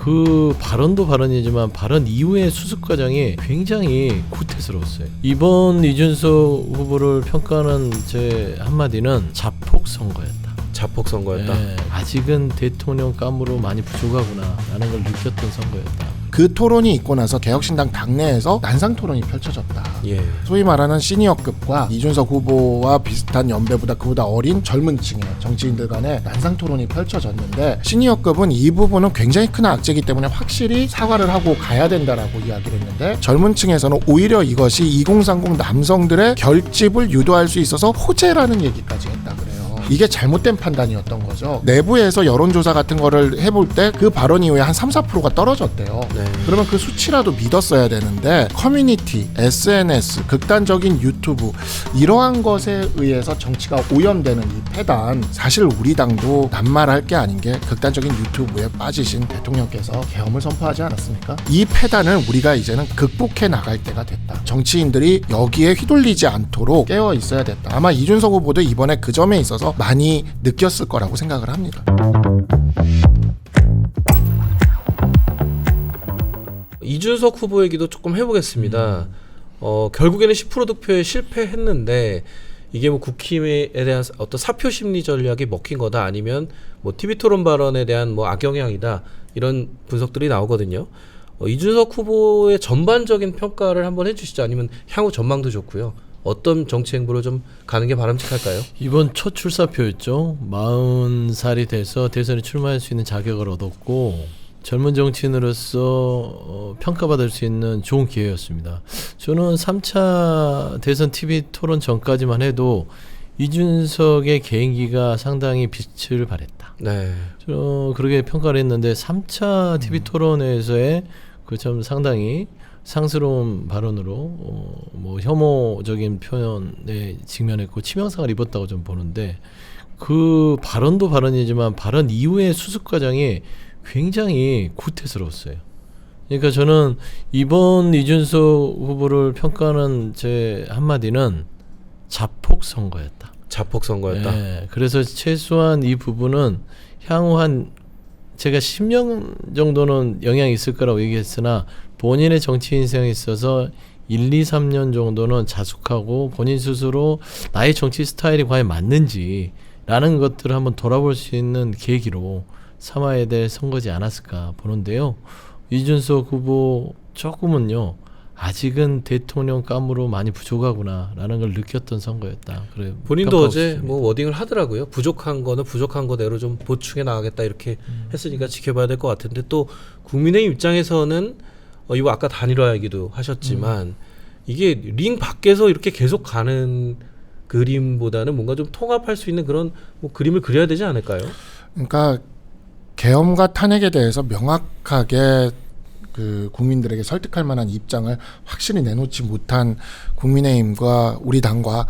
그 발언도 발언이지만 발언 이후의 수습 과정이 굉장히 구태스러웠어요. 이번 이준석 후보를 평가하는 제 한마디는 자폭 선거였다. 자폭 선거였다. 네, 아직은 대통령감으로 많이 부족하구나 라는 걸 느꼈던 선거였다. 그 토론이 있고 나서 개혁신당 당내에서 난상 토론이 펼쳐졌다. 예. 소위 말하는 시니어급과 이준석 후보와 비슷한 연배보다 그보다 어린 젊은 층의 정치인들 간의 난상 토론이 펼쳐졌는데, 시니어급은 이 부분은 굉장히 큰 악재이기 때문에 확실히 사과를 하고 가야 된다라고 이야기를 했는데, 젊은 층에서는 오히려 이것이 2030 남성들의 결집을 유도할 수 있어서 호재라는 얘기까지 했다 그래요. 이게 잘못된 판단이었던 거죠. 내부에서 여론조사 같은 거를 해볼 때 그 발언 이후에 한 3-4%가 떨어졌대요. 네. 그러면 그 수치라도 믿었어야 되는데, 커뮤니티, SNS, 극단적인 유튜브 이러한 것에 의해서 정치가 오염되는 이 패단, 사실 우리 당도 낱말할 게 아닌 게 극단적인 유튜브에 빠지신 대통령께서 계엄을 선포하지 않았습니까? 이 패단을 우리가 이제는 극복해 나갈 때가 됐다. 정치인들이 여기에 휘둘리지 않도록 깨어 있어야 됐다. 아마 이준석 후보도 이번에 그 점에 있어서 많이 느꼈을 거라고 생각을 합니다. 이준석 후보 얘기도 조금 해보겠습니다. 결국에는 10% 득표에 실패했는데 이게 뭐 국힘에 대한 어떤 사표 심리 전략이 먹힌 거다, 아니면 뭐 TV 토론 발언에 대한 뭐 악영향이다, 이런 분석들이 나오거든요. 이준석 후보의 전반적인 평가를 한번 해주시죠. 아니면 향후 전망도 좋고요. 어떤 정치 행보로 좀 가는 게 바람직할까요? 이번 첫 출사표였죠. 40살이 돼서 대선에 출마할 수 있는 자격을 얻었고, 젊은 정치인으로서 평가받을 수 있는 좋은 기회였습니다. 저는 3차 대선 TV 토론 전까지만 해도 이준석의 개인기가 상당히 빛을 발했다. 네. 저는 그렇게 평가를 했는데 3차 TV 토론에서의 그 점 상당히 상스러운 발언으로 뭐 혐오적인 표현에 직면했고 치명상을 입었다고 좀 보는데, 그 발언도 발언이지만 발언 이후의 수습 과정이 굉장히 구태스러웠어요. 그러니까 저는 이번 이준석 후보를 평가하는 제 한마디는 자폭 선거였다. 자폭 선거였다. 네, 그래서 최소한 이 부분은 향후 한 제가 10년 정도는 영향이 있을 거라고 얘기했으나, 본인의 정치 인생에 있어서 1, 2, 3년 정도는 자숙하고 본인 스스로 나의 정치 스타일이 과연 맞는지라는 것들을 한번 돌아볼 수 있는 계기로 삼아야 될 선거지 않았을까 보는데요. 이준석 후보 조금은요, 아직은 대통령감으로 많이 부족하구나라는 걸 느꼈던 선거였다. 그래, 본인도 어제 뭐 워딩을 하더라고요. 부족한 거는 부족한 거대로 좀 보충해 나가겠다, 이렇게 했으니까 지켜봐야 될 것 같은데, 또 국민의힘 입장에서는 이거 아까 단일화 얘기도 하셨지만 이게 링 밖에서 이렇게 계속 가는 그림보다는 뭔가 좀 통합할 수 있는 그런 뭐 그림을 그려야 되지 않을까요? 그러니까 계엄과 탄핵에 대해서 명확하게 그 국민들에게 설득할 만한 입장을 확실히 내놓지 못한 국민의힘과 우리 당과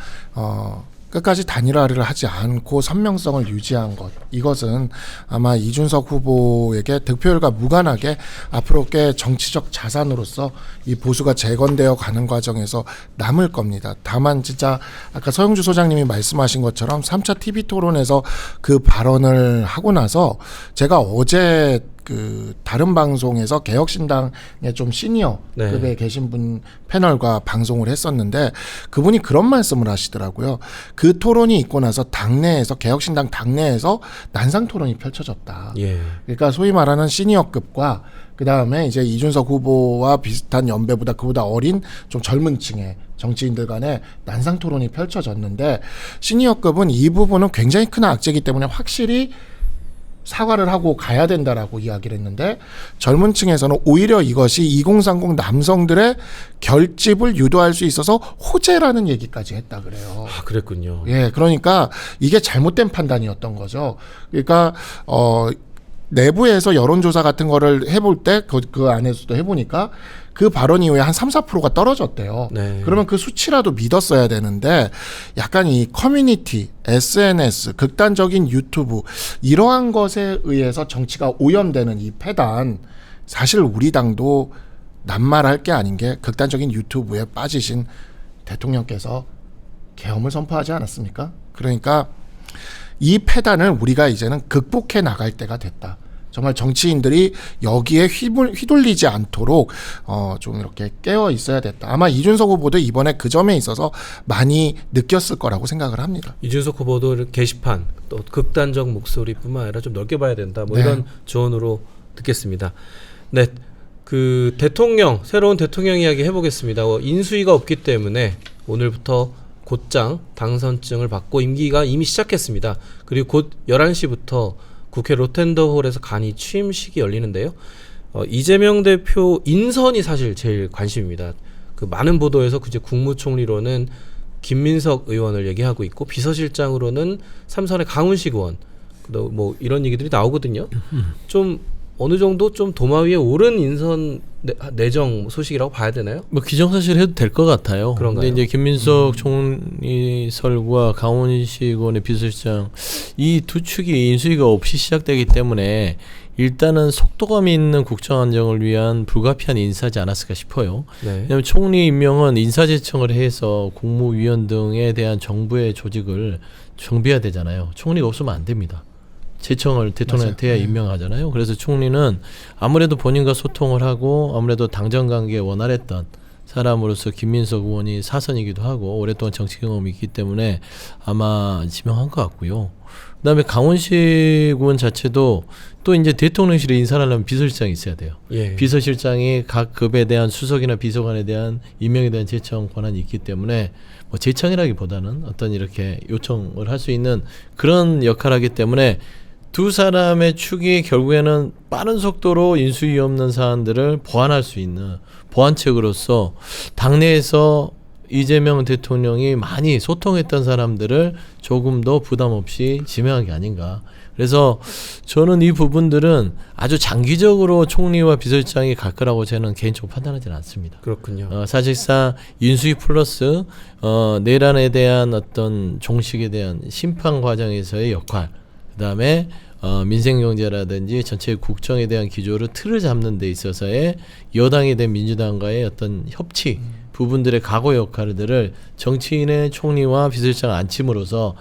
끝까지 단일화를 하지 않고 선명성을 유지한 것, 이것은 아마 이준석 후보에게 득표율과 무관하게 앞으로 꽤 정치적 자산으로서 이 보수가 재건되어 가는 과정에서 남을 겁니다. 다만 진짜 아까 서영주 소장님이 말씀하신 것처럼 3차 TV 토론에서 그 발언을 하고 나서 제가 어제 그 다른 방송에서 개혁신당의 좀 시니어급에 네. 계신 분 패널과 방송을 했었는데, 그분이 그런 말씀을 하시더라고요. 그 토론이 있고 나서 당내에서, 개혁신당 당내에서 난상 토론이 펼쳐졌다. 예. 그러니까 소위 말하는 시니어급과 그 다음에 이제 이준석 후보와 비슷한 연배보다 그보다 어린 좀 젊은 층의 정치인들 간의 난상 토론이 펼쳐졌는데, 시니어급은 이 부분은 굉장히 큰 악재이기 때문에 확실히 사과를 하고 가야 된다라고 이야기를 했는데, 젊은 층에서는 오히려 이것이 2030 남성들의 결집을 유도할 수 있어서 호재라는 얘기까지 했다 그래요. 아, 그랬군요. 예, 그러니까 이게 잘못된 판단이었던 거죠. 그러니까 내부에서 여론조사 같은 거를 해볼 때 그 안에서도 해보니까 그 발언 이후에 한 3-4%가 떨어졌대요. 네. 그러면 그 수치라도 믿었어야 되는데, 약간 이 커뮤니티, SNS, 극단적인 유튜브 이러한 것에 의해서 정치가 오염되는 이 패단, 사실 우리 당도 낱말할 게 아닌 게 극단적인 유튜브에 빠지신 대통령께서 계엄을 선포하지 않았습니까? 그러니까 이 패단을 우리가 이제는 극복해 나갈 때가 됐다. 정말 정치인들이 여기에 휘둘리지 않도록 좀 이렇게 깨어 있어야 됐다. 아마 이준석 후보도 이번에 그 점에 있어서 많이 느꼈을 거라고 생각을 합니다. 이준석 후보도 게시판 또 극단적 목소리뿐만 아니라 좀 넓게 봐야 된다. 뭐 네. 이런 조언으로 듣겠습니다. 네, 그 대통령 새로운 대통령 이야기 해보겠습니다. 인수위가 없기 때문에 오늘부터 곧장 당선증을 받고 임기가 이미 시작했습니다. 그리고 곧 11시부터 국회 로텐더홀에서 간이 취임식이 열리는데요. 이재명 대표 인선이 사실 제일 관심입니다. 그 많은 보도에서 그제 국무총리로는 김민석 의원을 얘기하고 있고 비서실장으로는 삼선의 강훈식 의원, 뭐 이런 얘기들이 나오거든요. 좀 어느 정도 좀 도마 위에 오른 인선 내정 소식이라고 봐야 되나요? 뭐 기정사실 해도 될 것 같아요. 그런가요? 근데 이제 김민석 총리설과 강원식 의원의 비서실장 이 두 축이 인수위가 없이 시작되기 때문에 일단은 속도감 있는 국정안정을 위한 불가피한 인사지 않았을까 싶어요. 네. 왜냐하면 총리 임명은 인사제청을 해서 국무위원 등에 대한 정부의 조직을 정비해야 되잖아요. 총리가 없으면 안 됩니다. 제청을 대통령한테 해야 임명하잖아요. 그래서 총리는 아무래도 본인과 소통을 하고 아무래도 당정 관계에 원활했던 사람으로서 김민석 의원이 사선이기도 하고 오랫동안 정치 경험이 있기 때문에 아마 지명한 것 같고요. 그다음에 강원식 의원 자체도 또 이제 대통령실에 인사를 하려면 비서실장이 있어야 돼요. 예. 비서실장이 각 급에 대한 수석이나 비서관에 대한 임명에 대한 제청 권한이 있기 때문에 뭐 제청이라기보다는 어떤 이렇게 요청을 할 수 있는 그런 역할을 하기 때문에 두 사람의 축이 결국에는 빠른 속도로 인수위 없는 사안들을 보완할 수 있는 보완책으로서 당내에서 이재명 대통령이 많이 소통했던 사람들을 조금 더 부담 없이 지명한 게 아닌가. 그래서 저는 이 부분들은 아주 장기적으로 총리와 비서실장이 갈 거라고 저는 개인적으로 판단하지는 않습니다. 그렇군요. 사실상 인수위 플러스 내란에 대한 어떤 종식에 대한 심판 과정에서의 역할, 그다음에 민생경제라든지 전체 국정에 대한 기조를 틀을 잡는 데 있어서의 여당에 대한 민주당과의 어떤 협치 부분들의 각오 역할들을 정치인의 총리와 비서실장 안침으로써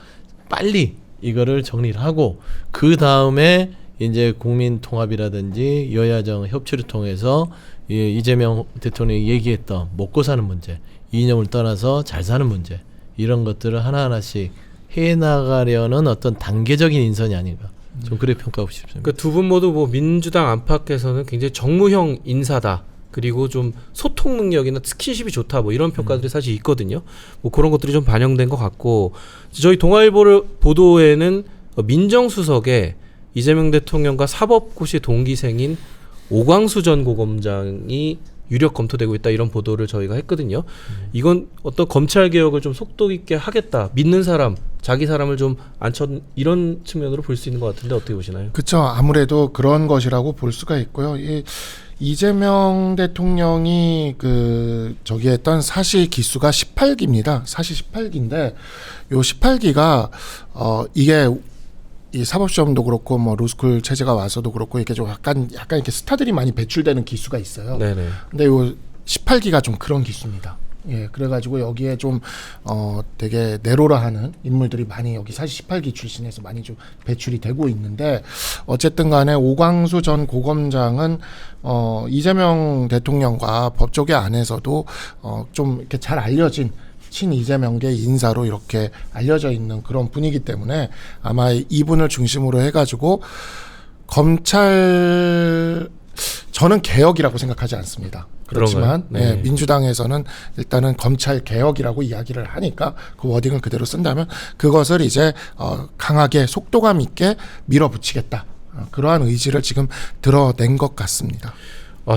빨리 이거를 정리를 하고 그 다음에 이제 국민 통합이라든지 여야정 협치를 통해서 이재명 대통령이 얘기했던 먹고 사는 문제, 이념을 떠나서 잘 사는 문제 이런 것들을 하나하나씩 해나가려는 어떤 단계적인 인선이 아닌가. 좀 그렇게 평가하고 싶습니다. 그 두 분 모두 뭐 민주당 안팎에서는 굉장히 정무형 인사다. 그리고 좀 소통 능력이나 스킨십이 좋다. 뭐 이런 평가들이 사실 있거든요. 뭐 그런 것들이 좀 반영된 것 같고 저희 동아일보를 보도에는 민정수석에 이재명 대통령과 사법고시 동기생인 오광수 전 고검장이 유력 검토되고 있다 이런 보도를 저희가 했거든요. 이건 어떤 검찰 개혁을 좀 속도 있게 하겠다. 믿는 사람, 자기 사람을 좀 앉혀 이런 측면으로 볼 수 있는 것 같은데 어떻게 보시나요? 그렇죠. 아무래도 그런 것이라고 볼 수가 있고요. 이재명 대통령이 저기 했던 사시 기수가 18기입니다. 사시 18기인데 요 18기가 이게 이 사법시험도 그렇고 뭐 로스쿨 체제가 와서도 그렇고 이렇게 좀 약간 이렇게 스타들이 많이 배출되는 기수가 있어요. 네네. 근데 요 18기가 좀 그런 기수입니다. 예, 그래가지고 여기에 좀 되게 내로라 하는 인물들이 많이 여기 사실 18기 출신에서 많이 좀 배출이 되고 있는데 어쨌든 간에 오광수 전 고검장은 이재명 대통령과 법조계 안에서도 좀 이렇게 잘 알려진 친 이재명계 인사로 이렇게 알려져 있는 그런 분이기 때문에 아마 이분을 중심으로 해가지고 검찰 저는 개혁이라고 생각하지 않습니다. 그렇지만 네. 민주당에서는 일단은 검찰 개혁이라고 이야기를 하니까 그 워딩을 그대로 쓴다면 그것을 이제 강하게 속도감 있게 밀어붙이겠다. 그러한 의지를 지금 드러낸 것 같습니다.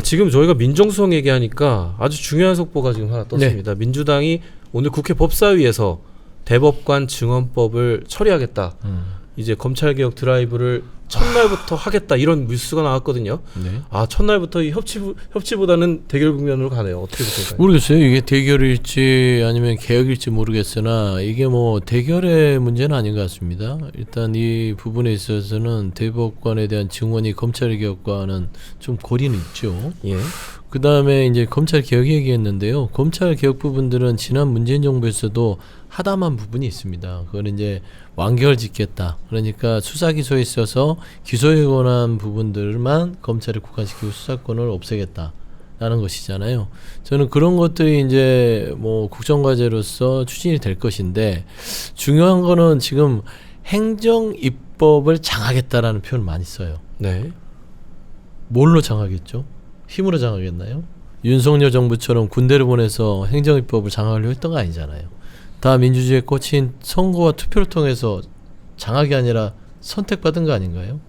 지금 저희가 민정수석 얘기하니까 아주 중요한 속보가 지금 하나 떴습니다. 민주당이 오늘 국회 법사위에서 대법관 증언법을 처리하겠다. 이제 검찰개혁 드라이브를 첫날부터 하겠다 이런 뉴스가 나왔거든요. 네. 첫날부터 이 협치보다는 대결 국면으로 가네요. 어떻게 보실까요? 모르겠어요. 이게 대결일지 아니면 개혁일지 모르겠으나 이게 뭐 대결의 문제는 아닌 것 같습니다. 일단 이 부분에 있어서는 대법관에 대한 증언이 검찰개혁과는 좀 거리는 있죠. 예. 그 다음에 이제 검찰 개혁 얘기했는데요. 검찰 개혁 부분들은 지난 문재인 정부에서도 하다만 부분이 있습니다. 그건 이제 완결 짓겠다. 그러니까 수사 기소에 있어서 기소에 관한 부분들만 검찰에 국한시키고 수사권을 없애겠다. 라는 것이잖아요. 저는 그런 것들이 이제 뭐 국정과제로서 추진이 될 것인데 중요한 거는 지금 행정 입법을 장하겠다라는 표현을 많이 써요. 네. 뭘로 장하겠죠? 힘으로 장하겠나요? 윤석열 정부처럼 군대를 보내서 행정 입법을 장하려고 했던 거 아니잖아요. 다 민주주의의 꽃인 선거와 투표를 통해서 장악이 아니라 선택받은 거 아닌가요?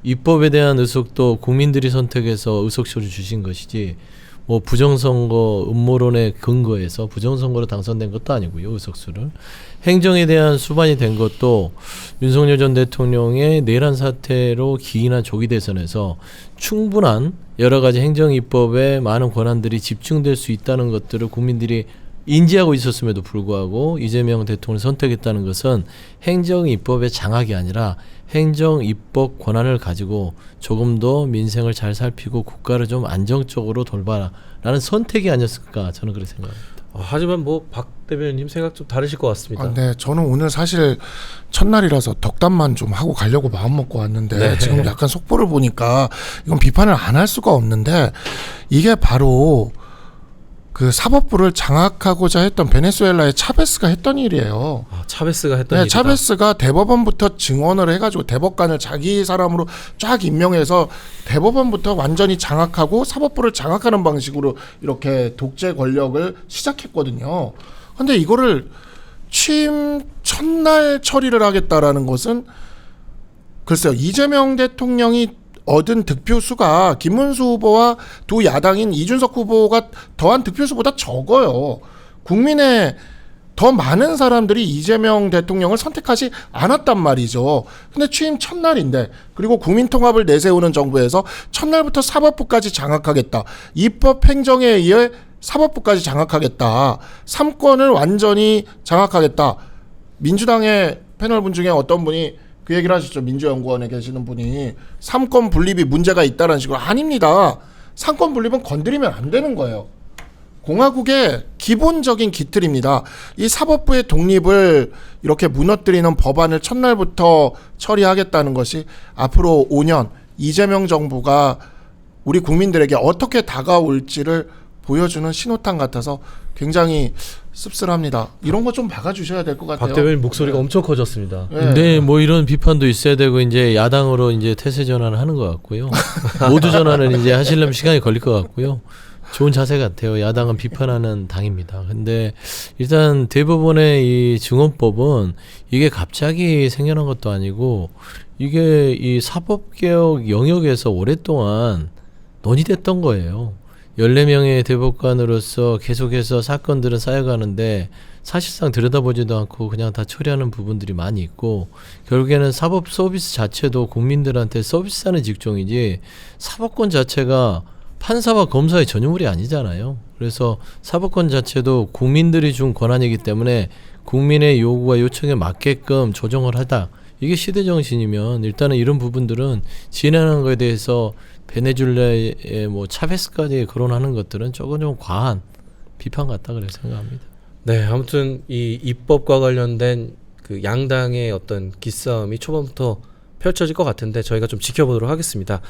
입법에 대한 의석도 국민들이 선택해서 의석수를 주신 것이지 뭐 부정선거 음모론에 근거해서 부정선거로 당선된 것도 아니고요. 의석수를. 행정에 대한 수반이 된 것도 윤석열 전 대통령의 내란 사태로 기인한 조기 대선에서 충분한 여러 가지 행정 입법에 많은 권한들이 집중될 수 있다는 것들을 국민들이 인지하고 있었음에도 불구하고 이재명 대통령을 선택했다는 것은 행정 입법의 장악이 아니라 행정 입법 권한을 가지고 조금 더 민생을 잘 살피고 국가를 좀 안정적으로 돌봐라라는 선택이 아니었을까 저는 그렇게 생각합니다. 하지만 뭐 박 대변인님 생각 좀 다르실 것 같습니다. 네, 저는 오늘 사실 첫날이라서 덕담만 좀 하고 가려고 마음 먹고 왔는데 네. 지금 약간 속보를 보니까 이건 비판을 안 할 수가 없는데 이게 바로 그 사법부를 장악하고자 했던 베네수엘라의 차베스가 했던 일이에요. 차베스가 했던 네, 일이다. 차베스가 대법원부터 증언을 해가지고 대법관을 자기 사람으로 쫙 임명해서 대법원부터 완전히 장악하고 사법부를 장악하는 방식으로 이렇게 독재 권력을 시작했거든요. 근데 이거를 취임 첫날 처리를 하겠다라는 것은 글쎄요, 이재명 대통령이 얻은 득표수가 김문수 후보와 두 야당인 이준석 후보가 더한 득표수보다 적어요. 국민의 더 많은 사람들이 이재명 대통령을 선택하지 않았단 말이죠. 근데 취임 첫날인데, 그리고 국민통합을 내세우는 정부에서 첫날부터 사법부까지 장악하겠다. 입법 행정에 의해 사법부까지 장악하겠다. 3권을 완전히 장악하겠다. 민주당의 패널분 중에 어떤 분이 그 얘기를 하셨죠. 민주연구원에 계시는 분이 3권 분립이 문제가 있다는 식으로. 아닙니다. 3권 분립은 건드리면 안 되는 거예요. 공화국의 기본적인 기틀입니다. 이 사법부의 독립을 이렇게 무너뜨리는 법안을 첫날부터 처리하겠다는 것이 앞으로 5년 이재명 정부가 우리 국민들에게 어떻게 다가올지를 보여주는 신호탄 같아서 굉장히 씁쓸합니다. 이런 거 좀 막아주셔야 될 것 같아요. 박 대변인 목소리가 엄청 커졌습니다. 네. 근데 뭐 이런 비판도 있어야 되고 이제 야당으로 이제 태세 전환을 하는 것 같고요. 모두 전환은 이제 하시려면 시간이 걸릴 것 같고요. 좋은 자세 같아요. 야당은 비판하는 당입니다. 근데 일단 대법원의 이 증언법은 이게 갑자기 생겨난 것도 아니고 이게 이 사법개혁 영역에서 오랫동안 논의됐던 거예요. 14명의 대법관으로서 계속해서 사건들은 쌓여가는데 사실상 들여다보지도 않고 그냥 다 처리하는 부분들이 많이 있고 결국에는 사법 서비스 자체도 국민들한테 서비스하는 직종이지 사법권 자체가 판사와 검사의 전유물이 아니잖아요. 그래서 사법권 자체도 국민들이 준 권한이기 때문에 국민의 요구와 요청에 맞게끔 조정을 하다. 이게 시대 정신이면 일단은 이런 부분들은 진행하는 것에 대해서 베네수엘라의 뭐 차베스까지 거론하는 것들은 조금 좀 과한 비판 같다 그래 생각합니다. 네, 아무튼 이 입법과 관련된 그 양당의 어떤 기싸움이 초반부터 펼쳐질 것 같은데 저희가 좀 지켜보도록 하겠습니다.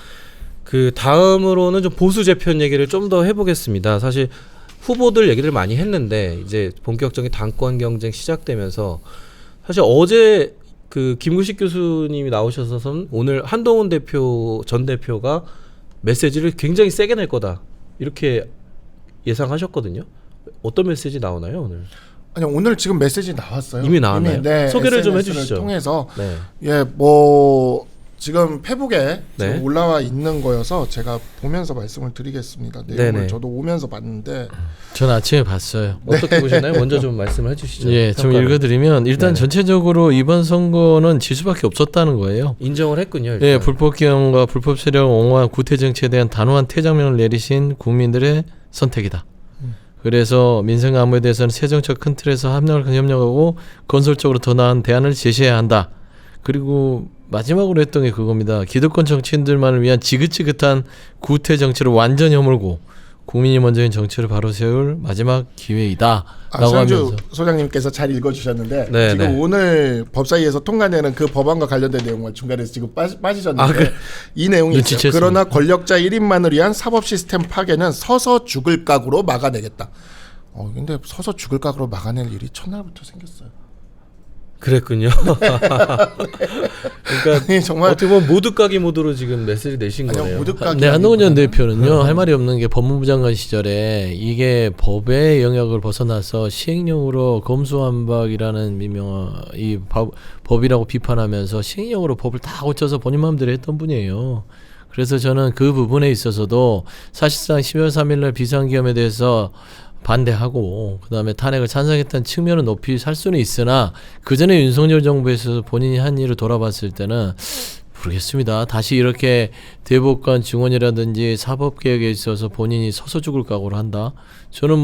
그 다음으로는 좀 보수 재편 얘기를 좀 더 해보겠습니다. 사실 후보들 얘기를 많이 했는데 이제 본격적인 당권 경쟁 시작되면서 사실 어제 그 김구식 교수님이 나오셔서는 오늘 한동훈 대표 전 대표가 메시지를 굉장히 세게 낼 거다 이렇게 예상하셨거든요. 어떤 메시지 나오나요 오늘? 아니 오늘 지금 메시지 나왔어요. 이미 나왔나요? 이미, 네, 소개를 좀 SNS를 해주시죠. 통해서 네. 예, 뭐 지금 페북에 네. 지금 올라와 있는 거여서 제가 보면서 말씀을 드리겠습니다. 내용을 네네. 저도 오면서 봤는데 전 아침에 봤어요. 어떻게 보셨나요? 먼저 좀 말씀을 해주시죠. 예, 좀 평가를. 읽어드리면 일단 네네. 전체적으로 이번 선거는 질 수밖에 없었다는 거예요. 인정을 했군요. 일단. 예, 불법 기형과 불법 세력 옹호한 구태 정치에 대한 단호한 퇴장명을 내리신 국민들의 선택이다. 그래서 민생 안무에 대해서는 새 정책 큰 틀에서 협력하고 건설적으로 더 나은 대안을 제시해야 한다. 그리고 마지막으로 했던 게 그겁니다. 기득권 정치인들만을 위한 지긋지긋한 구태 정치를 완전히 허물고 국민이 먼저인 정치를 바로 세울 마지막 기회이다라고 서영주 하면서 소장님께서 잘 읽어주셨는데 네, 지금 네. 오늘 법사위에서 통과되는 그 법안과 관련된 내용을 중간에서 지금 빠지셨는데 아, 그래? 이 내용이 있어요. 눈치챘습니다. 그러나 권력자 1인만을 위한 사법 시스템 파괴는 서서 죽을 각오로 막아내겠다. 근데 서서 죽을 각오로 막아낼 일이 첫날부터 생겼어요. 그랬군요. 그러니까 아니, 정말 어떻게 보면 모두까기 모드로 지금 메시지 내신 아니요, 거네요. 모두까지 네, 한동훈 전 아니고요. 대표는요 할 말이 없는 게 법무부 장관 시절에 이게 법의 영역을 벗어나서 시행령으로 검수완박이라는 이 법이라고 비판하면서 시행령으로 법을 다 고쳐서 본인 마음대로 했던 분이에요. 그래서 저는 그 부분에 있어서도 사실상 10월 3일날 비상계엄에 대해서 반대하고 그다음에 탄핵을 찬성했다는 측면은 높이 살 수는 있으나 그전에 윤석열 정부에서 본인이 한 일을 돌아봤을 때는 모르겠습니다. 다시 이렇게 대법관 증언이라든지 사법개혁에 있어서 본인이 서서 죽을 각오를 한다. 저는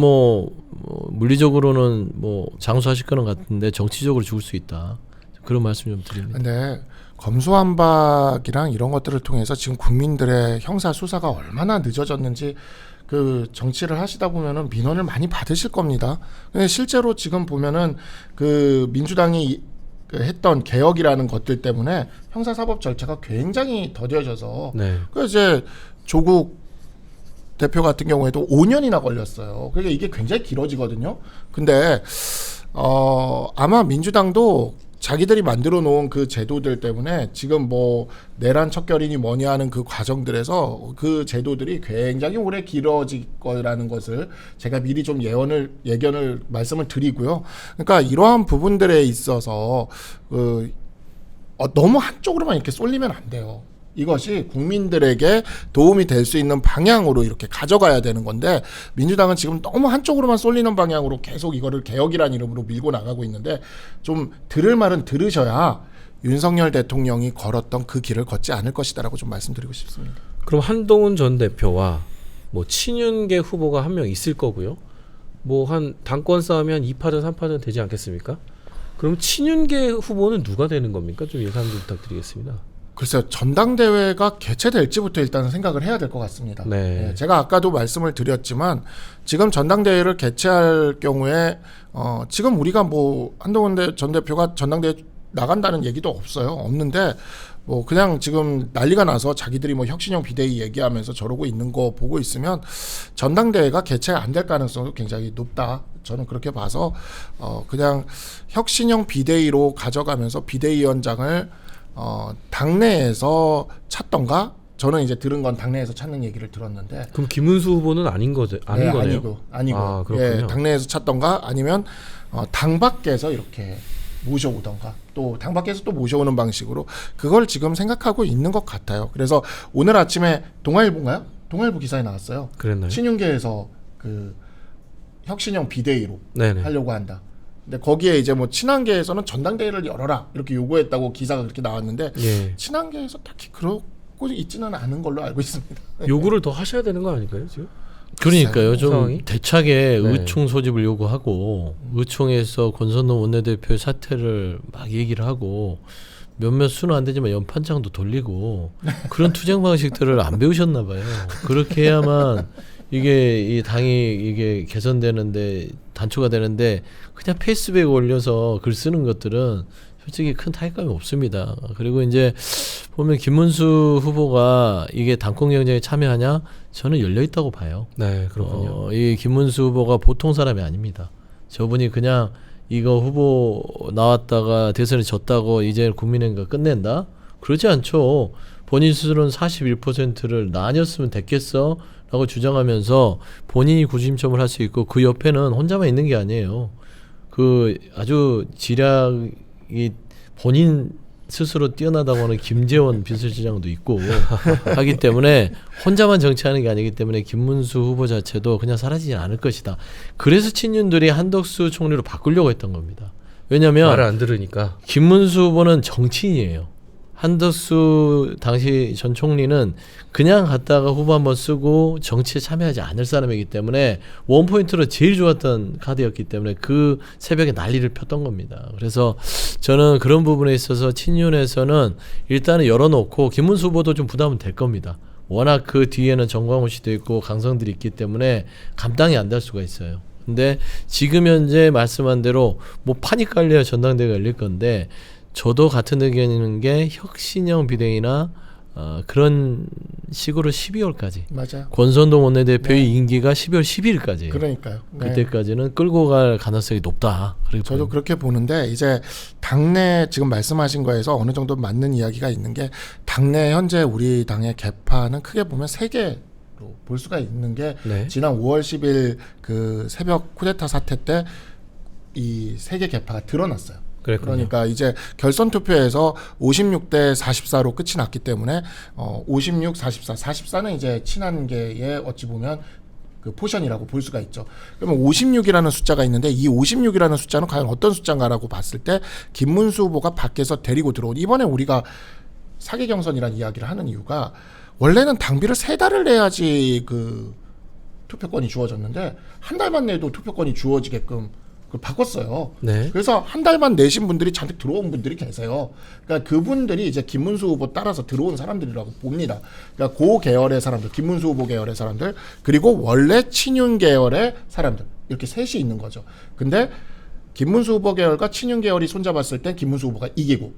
물리적으로는 장수하실 거는 같은데 정치적으로 죽을 수 있다. 그런 말씀 좀 드립니다. 근데 검수완박이랑 이런 것들을 통해서 지금 국민들의 형사 수사가 얼마나 늦어졌는지 그 정치를 하시다 보면은 민원을 많이 받으실 겁니다. 근데 실제로 지금 보면은 그 민주당이 했던 개혁이라는 것들 때문에 형사사법 절차가 굉장히 더뎌져서 네. 그 이제 조국 대표 같은 경우에도 5년이나 걸렸어요. 그러니까 이게 굉장히 길어지거든요. 근데 아마 민주당도 자기들이 만들어 놓은 그 제도들 때문에 지금 내란 척결이니 뭐니 하는 그 과정들에서 그 제도들이 굉장히 오래 길어질 거라는 것을 제가 미리 좀 예견을 말씀을 드리고요. 그러니까 이러한 부분들에 있어서 너무 한쪽으로만 이렇게 쏠리면 안 돼요. 이것이 국민들에게 도움이 될 수 있는 방향으로 이렇게 가져가야 되는 건데 민주당은 지금 너무 한쪽으로만 쏠리는 방향으로 계속 이거를 개혁이라는 이름으로 밀고 나가고 있는데 좀 들을 말은 들으셔야 윤석열 대통령이 걸었던 그 길을 걷지 않을 것이다라고 좀 말씀드리고 싶습니다. 그럼 한동훈 전 대표와 친윤계 후보가 한 명 있을 거고요. 한 당권 싸움이 한 2파전 3파전 되지 않겠습니까? 그럼 친윤계 후보는 누가 되는 겁니까? 좀 예상 좀 부탁드리겠습니다. 글쎄요, 전당대회가 개최될지부터 일단 생각을 해야 될 것 같습니다. 네. 제가 아까도 말씀을 드렸지만 지금 전당대회를 개최할 경우에 지금 우리가 한동훈 전 대표가 전당대회 나간다는 얘기도 없는데 그냥 지금 난리가 나서 자기들이 혁신형 비대위 얘기하면서 저러고 있는 거 보고 있으면 전당대회가 개최 안 될 가능성도 굉장히 높다. 저는 그렇게 봐서 그냥 혁신형 비대위로 가져가면서 비대위원장을 당내에서 찾던가 저는 이제 들은 건 당내에서 찾는 얘기를 들었는데 그럼 김은수 후보는 아닌 거네요. 아니고 아, 그렇군요. 당내에서 찾던가 아니면 당 밖에서 이렇게 모셔오던가 또 당 밖에서 또 모셔오는 방식으로 그걸 지금 생각하고 있는 것 같아요. 그래서 오늘 아침에 동아일보인가요? 동아일보 기사에 나왔어요. 그랬나요? 친윤계에서 그 혁신형 비대위로 네네. 하려고 한다. 근데 거기에 이제 친한계에서는 전당대회를 열어라 이렇게 요구했다고 기사가 그렇게 나왔는데 예. 친한계에서 딱히 그러고 있지는 않은 걸로 알고 있습니다. 요구를 더 하셔야 되는 거 아닐까요, 지금? 그러니까요. 좀 상황이? 대차게 네. 의총 소집을 요구하고 의총에서 권선동 원내대표의 사퇴를 막 얘기를 하고 몇몇 수는 안 되지만 연판장도 돌리고 그런 투쟁 방식들을 안 배우셨나 봐요. 그렇게 해야만 이 당이 이게 개선되는데 단초가 되는데 그냥 페이스북에 올려서 글 쓰는 것들은 솔직히 큰 타격감이 없습니다. 그리고 이제 보면 김문수 후보가 이게 당권 경쟁에 참여하냐? 저는 열려 있다고 봐요. 네, 그렇군요. 이 김문수 후보가 보통 사람이 아닙니다. 저분이 그냥 이거 후보 나왔다가 대선에 졌다고 이제 국민의힘과 끝낸다? 그러지 않죠. 본인 스스로는 41%를 나뉘었으면 됐겠어? 라고 주장하면서 본인이 구심점을 할 수 있고 그 옆에는 혼자만 있는 게 아니에요. 그 아주 지략이 본인 스스로 뛰어나다고 하는 김재원 비서실장도 있고 하기 때문에 혼자만 정치하는 게 아니기 때문에 김문수 후보 자체도 그냥 사라지지 않을 것이다. 그래서 친윤들이 한덕수 총리로 바꾸려고 했던 겁니다. 왜냐하면 말을 안 들으니까. 김문수 후보는 정치인이에요. 한덕수 당시 전 총리는 그냥 갔다가 후보 한번 쓰고 정치에 참여하지 않을 사람이기 때문에 원포인트로 제일 좋았던 카드였기 때문에 그 새벽에 난리를 폈던 겁니다. 그래서 저는 그런 부분에 있어서 친윤에서는 일단은 열어놓고 김문수 후보도 좀 부담은 될 겁니다. 워낙 그 뒤에는 정광훈 씨도 있고 강성들이 있기 때문에 감당이 안 될 수가 있어요. 근데 지금 현재 말씀한 대로 뭐 판이 깔려야 전당대회가 열릴 건데 저도 같은 의견인 게 혁신형 비대위나 그런 식으로 12월까지 맞아요. 권선동 원내대표의 임기가 12월 12일까지 그러니까요. 네. 그때까지는 끌고 갈 가능성이 높다. 그렇게 저도 보입니다. 그렇게 보는데 이제 당내 지금 말씀하신 거에서 어느 정도 맞는 이야기가 있는 게 당내 현재 우리 당의 개파는 크게 보면 3개로 볼 수가 있는 게 네. 지난 5월 10일 그 새벽 쿠데타 사태 때 이 3개 개파가 드러났어요. 그랬군요. 그러니까 이제 결선 투표에서 56대 44로 끝이 났기 때문에 56, 44, 44는 이제 친한계의 어찌 보면 그 포션이라고 볼 수가 있죠. 그러면 56이라는 숫자가 있는데 이 56이라는 숫자는 과연 어떤 숫자인가라고 봤을 때 김문수 후보가 밖에서 데리고 들어온 이번에 우리가 사기 경선이라는 이야기를 하는 이유가 원래는 당비를 3달을 내야지 그 투표권이 주어졌는데 한 달만 내도 투표권이 주어지게끔 그걸 바꿨어요. 네. 그래서 한 달만 내신 분들이 잔뜩 들어온 분들이 계세요. 그러니까 그분들이 이제 김문수 후보 따라서 들어온 사람들이라고 봅니다. 그러니까 고 계열의 사람들, 김문수 후보 계열의 사람들, 그리고 원래 친윤 계열의 사람들 이렇게 셋이 있는 거죠. 근데 김문수 후보 계열과 친윤 계열이 손잡았을 때 김문수 후보가 이기고,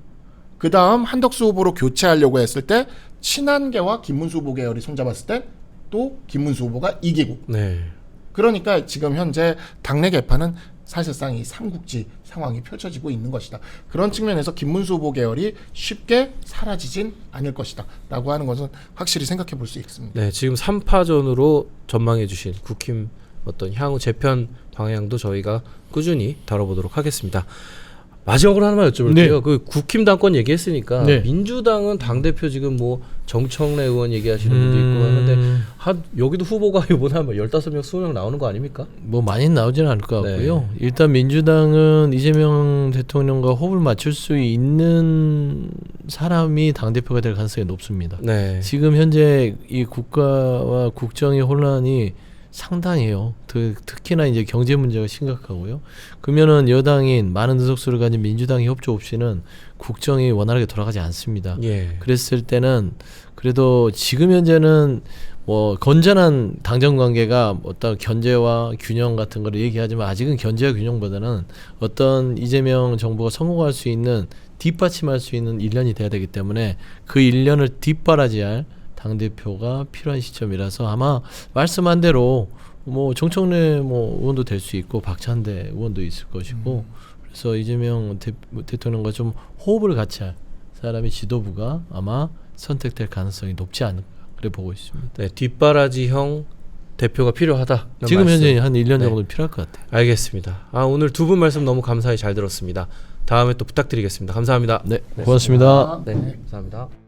그 다음 한덕수 후보로 교체하려고 했을 때 친한계와 김문수 후보 계열이 손잡았을 때 또 김문수 후보가 이기고. 네. 그러니까 지금 현재 당내 개파는 사실상 이 삼국지 상황이 펼쳐지고 있는 것이다. 그런 측면에서 김문수 후보 계열이 쉽게 사라지진 않을 것이다 라고 하는 것은 확실히 생각해 볼 수 있습니다. 네, 지금 3파전으로 전망해 주신 국힘 어떤 향후 재편 방향도 저희가 꾸준히 다뤄보도록 하겠습니다. 마지막으로 하나만 여쭤볼게요. 네. 그 국힘 당권 얘기했으니까 네. 민주당은 당대표 지금 뭐 정청래 의원 얘기하시는 분도 있고 하는데 여기도 후보가 이번에 한 15명, 20명 나오는 거 아닙니까? 뭐 많이 나오지는 않을 것 같고요. 네. 일단 민주당은 이재명 대통령과 호흡을 맞출 수 있는 사람이 당대표가 될 가능성이 높습니다. 네. 지금 현재 이 국가와 국정의 혼란이 상당해요. 특히나 이제 경제 문제가 심각하고요. 그러면은 여당인 많은 의석수를 가진 민주당의 협조 없이는 국정이 원활하게 돌아가지 않습니다. 예. 그랬을 때는 그래도 지금 현재는 뭐 건전한 당정 관계가 어떤 견제와 균형 같은 걸 얘기하지만 아직은 견제와 균형보다는 어떤 이재명 정부가 성공할 수 있는 뒷받침할 수 있는 1년이 돼야 되기 때문에 그 1년을 뒷바라지할 당대표가 필요한 시점이라서 아마 말씀한 대로 뭐 정청래 뭐 의원도 될 수 있고 박찬대 의원도 있을 것이고 그래서 이재명 대통령과 좀 호흡을 같이 할 사람이 지도부가 아마 선택될 가능성이 높지 않을까 그래 보고 있습니다. 네, 뒷바라지형 대표가 필요하다. 지금 말씀. 현재 한 1년 네. 정도 필요할 것 같아요. 알겠습니다. 오늘 두 분 말씀 너무 감사히 잘 들었습니다. 다음에 또 부탁드리겠습니다. 감사합니다. 네, 고맙습니다. 네, 감사합니다.